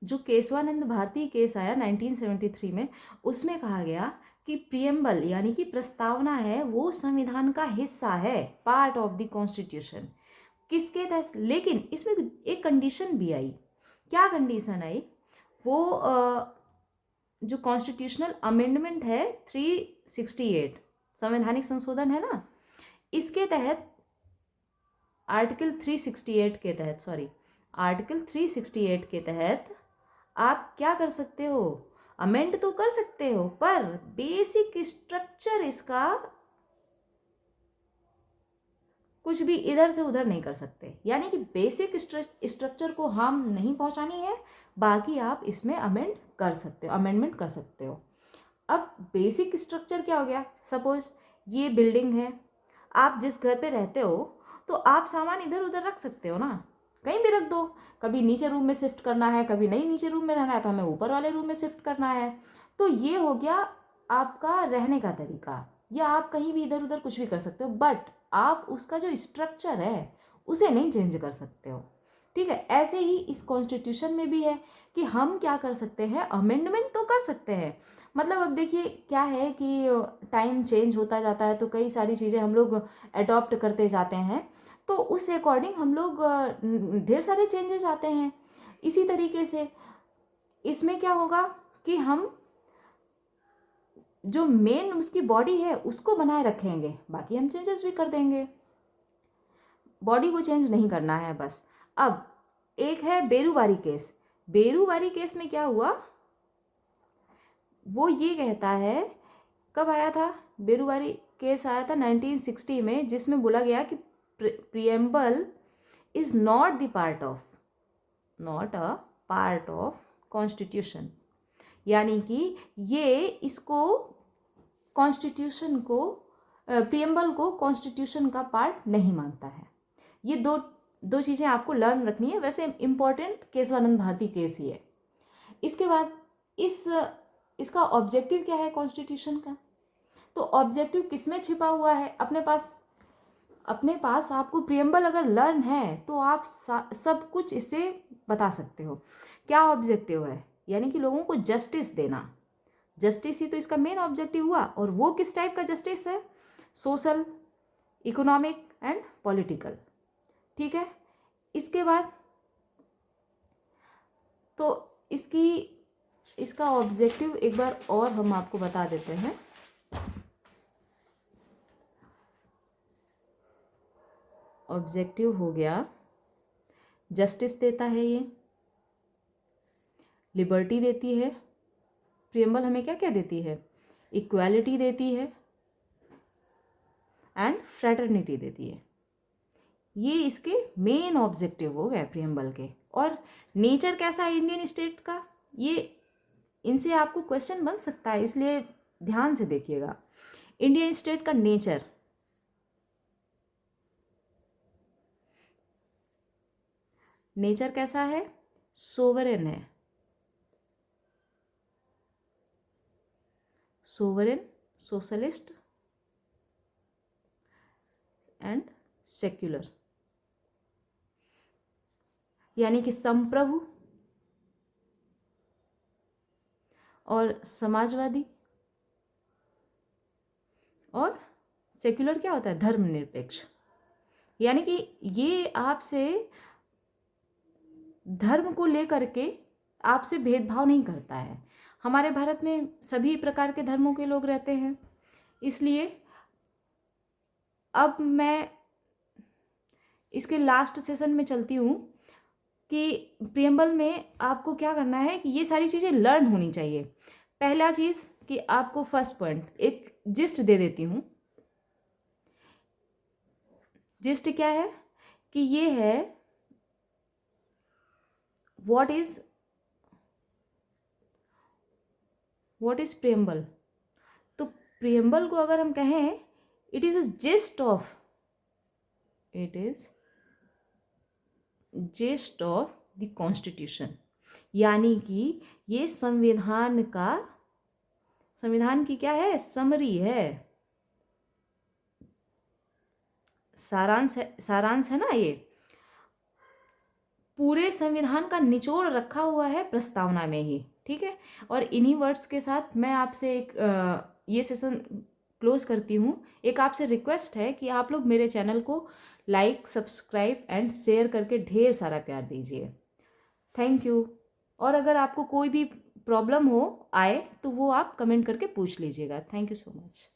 जो केशवानंद भारती केस आया 1973 में, उसमें कहा गया कि प्रियम्बल यानी कि प्रस्तावना है वो संविधान का हिस्सा है, पार्ट ऑफ द कॉन्स्टिट्यूशन। किसके तहत? लेकिन इसमें एक कंडीशन भी आई। क्या कंडीशन आई? वो जो कॉन्स्टिट्यूशनल अमेंडमेंट है 368, संवैधानिक संशोधन है ना, इसके तहत आर्टिकल 368 के तहत, सॉरी, आर्टिकल 368 के तहत आप क्या कर सकते हो? अमेंड तो कर सकते हो, पर बेसिक स्ट्रक्चर इसका कुछ भी इधर से उधर नहीं कर सकते। यानी कि बेसिक स्ट्रक्चर को हार्म नहीं पहुंचानी है, बाकी आप इसमें अमेंड कर सकते हो, अमेंडमेंट कर सकते हो। अब बेसिक स्ट्रक्चर क्या हो गया? सपोज ये बिल्डिंग है, आप जिस घर पे रहते हो तो आप सामान इधर उधर रख सकते हो ना, कहीं भी रख दो। कभी नीचे रूम में शिफ्ट करना है, कभी नहीं नीचे रूम में रहना है तो हमें ऊपर वाले रूम में शिफ्ट करना है। तो ये हो गया आपका रहने का तरीका, या आप कहीं भी इधर उधर कुछ भी कर सकते हो, बट आप उसका जो स्ट्रक्चर है उसे नहीं चेंज कर सकते हो। ठीक है, ऐसे ही इस कॉन्स्टिट्यूशन में भी है कि हम क्या कर सकते हैं? अमेंडमेंट तो कर सकते हैं। मतलब अब देखिए क्या है कि टाइम चेंज होता जाता है तो कई सारी चीज़ें हम लोग अडॉप्ट करते जाते हैं, तो उस अकॉर्डिंग हम लोग ढेर सारे चेंजेस आते हैं। इसी तरीके से इसमें क्या होगा कि हम जो मेन उसकी बॉडी है उसको बनाए रखेंगे, बाकी हम चेंजेस भी कर देंगे, बॉडी को चेंज नहीं करना है बस। अब एक है बेरूवारी केस। बेरूवारी केस में क्या हुआ? वो ये कहता है, कब आया था बेरूवारी केस? आया था 1960 में, जिसमें बोला गया कि preamble is not the part of, not a part of constitution. यानी कि ये इसको कॉन्स्टिट्यूशन को, प्रियम्बल को कॉन्स्टिट्यूशन का पार्ट नहीं मानता है। ये दो दो चीज़ें आपको लर्न रखनी है। वैसे इंपॉर्टेंट केशवानंद भारती केस ही है। इसके बाद इस इसका ऑब्जेक्टिव क्या है कॉन्स्टिट्यूशन का? तो ऑब्जेक्टिव किसमें छिपा हुआ है? अपने पास आपको प्रियम्बल अगर लर्न है तो आप सब कुछ इससे बता सकते हो। क्या ऑब्जेक्टिव है? यानी कि लोगों को जस्टिस देना। जस्टिस ही तो इसका मेन ऑब्जेक्टिव हुआ। और वो किस टाइप का जस्टिस है? Social, economic and political. ठीक है, इसके बाद तो इसका ऑब्जेक्टिव एक बार और हम आपको बता देते हैं। ऑब्जेक्टिव हो गया, जस्टिस देता है ये, लिबर्टी देती है। प्रियम्बल हमें क्या क्या देती है? इक्वालिटी देती है एंड फ्रेटर्निटी देती है। ये इसके मेन ऑब्जेक्टिव हो गए प्रियम्बल के। और नेचर कैसा है इंडियन स्टेट का? ये इनसे आपको क्वेश्चन बन सकता है, इसलिए ध्यान से देखिएगा। इंडियन स्टेट का नेचर, नेचर कैसा है? सोवरेन है, सोवरेन, सोशलिस्ट एंड सेक्युलर। यानी कि संप्रभु और समाजवादी, और सेक्युलर क्या होता है? धर्मनिरपेक्ष। यानी कि ये आपसे धर्म को लेकर के आपसे भेदभाव नहीं करता है। हमारे भारत में सभी प्रकार के धर्मों के लोग रहते हैं, इसलिए अब मैं इसके लास्ट सेशन में चलती हूँ कि प्रियम्बल में आपको क्या करना है कि ये सारी चीज़ें लर्न होनी चाहिए। पहला चीज़ कि आपको फर्स्ट पॉइंट एक जिस्ट दे देती हूँ। जिस्ट क्या है कि ये है व्हाट इज प्रियम्बल। तो प्रियम्बल को अगर हम कहें, it is gist of the constitution. यानी कि ये संविधान की क्या है? समरी है, सारांश है ना ये। पूरे संविधान का निचोड़ रखा हुआ है प्रस्तावना में ही, ठीक है। और इन्हीं वर्ड्स के साथ मैं आपसे एक ये सेशन क्लोज करती हूँ। एक आपसे रिक्वेस्ट है कि आप लोग मेरे चैनल को लाइक, सब्सक्राइब एंड शेयर करके ढेर सारा प्यार दीजिए। Thank you. और अगर आपको कोई भी प्रॉब्लम हो आए तो वो आप कमेंट करके पूछ लीजिएगा। Thank you so much.